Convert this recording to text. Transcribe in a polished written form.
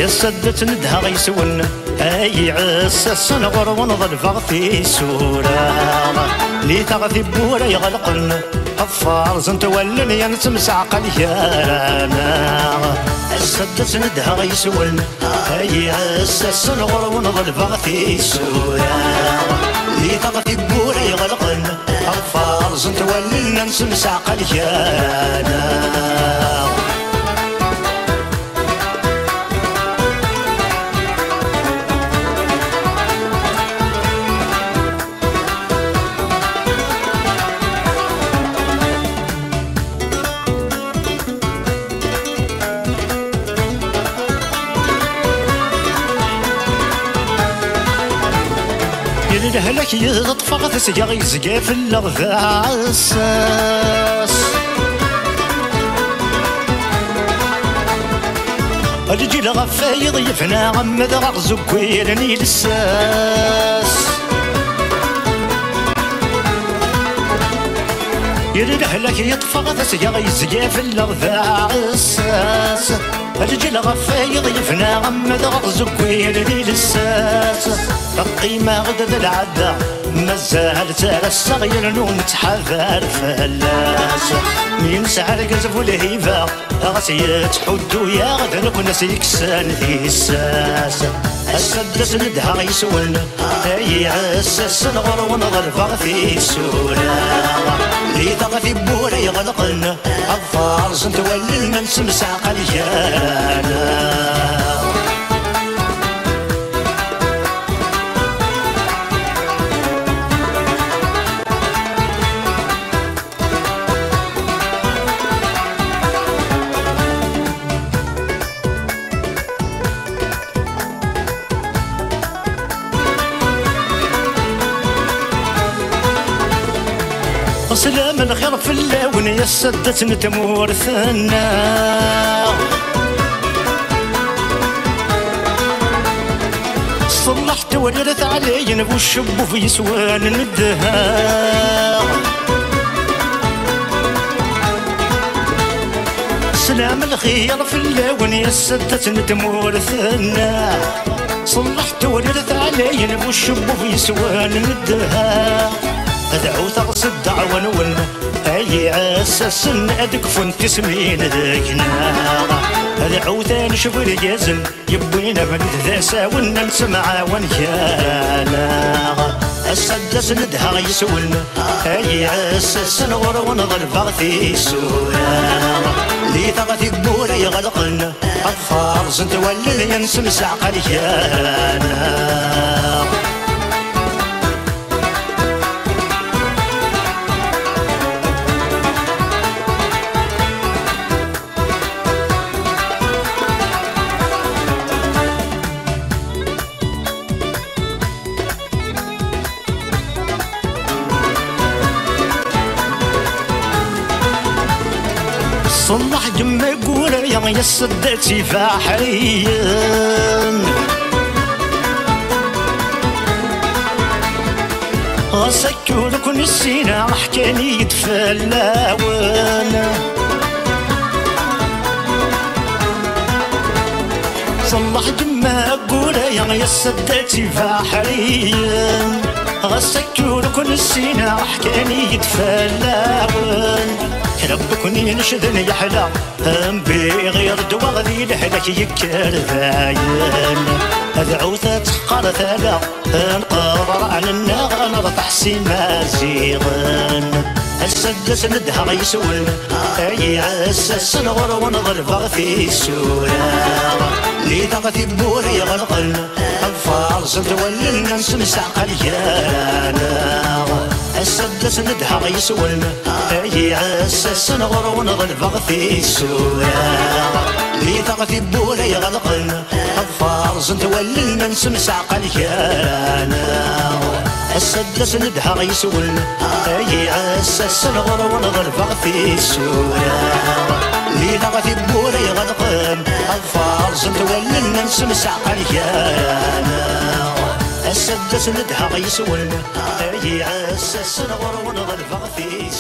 يسدت ندها غيسون اي عسس نغر ونظل فغثي سورة لي تغثي بورا يغلقن الفار زنت ولن ينسمسع قليانا يسدت ندها غيسون اي عسس نغر ونظل فغثي سورة لي تغثي بورا يغلقن الفار زنت ولن ينسمسع قليانا لك يطفغ تسقى يزقى في الأغذاء عساس الجيل غفايض يفنى عمد غغزو كويرني للساس يرده لك يطفغ تسقى يزقى في الأغذاء عساس الجيل غفايض يفنى عمد غغزو كويرني للساس القيمة غدد العدة مازال ترى الصغير نون تحذر فلاس مين سعر قزف والهيفة غسيت حدو يا غد نكون سيكسان في الساس السدس ندها غيسون اي عساس نغر ونظل في سورة لي تغفي بورا يغلقن الظهر زنت ولي من سمسع قليانا سلام الخير في اللون يسدت نتمور ثنا صلحت ورث علي نبو الشب في سوان ندها سلام الخير في اللون يسدت نتمور ثنا صلحت ورث علي نبو الشب في سوان ندها أدعو تغص الدعوة نون أي عساس أدقفن تسمين ذاكنا أدعو ثاني شوف الجازل يبوينا من ذاسا ونسمع ونجانا السدس ندها غيسون أي عساس نغر ونظل فغثي سورة لي تغثي بورا يغلقن أطفال زنت ولن ينسمسع قليانا صلح جمع يقول يا يسدتي فاحريا غسكو لكن السينا حكاني يتفلاون صلح جمع يقول يا يسدتي فاحريا غسكو لكن السينا حكاني يتفلاون ربكن ينشدن يحلى هم بغير دوا غذي لحلك يكر ذاين أدعوثة تقار ثلا نقرر عن النار نرفع سيما زيغن السدس ندها غيسون أي عساس نغر ونظل في سورة لي تغثي بورا يغلقن الفار زنت ولن نسمسع قليانا السدس ندها غيسون أي عساس نغر ونظل في سورة لي تغثي بورا يغلقن الفار زنت ولن نسمسع قليانا السدس ندها غيسون أي عساس نغر ونظل في سورة لي تغثي بورا يغلقن الفار زنت ولن نسمسع قليانا السدس ندها غيسون أي عساس نغر ونظل في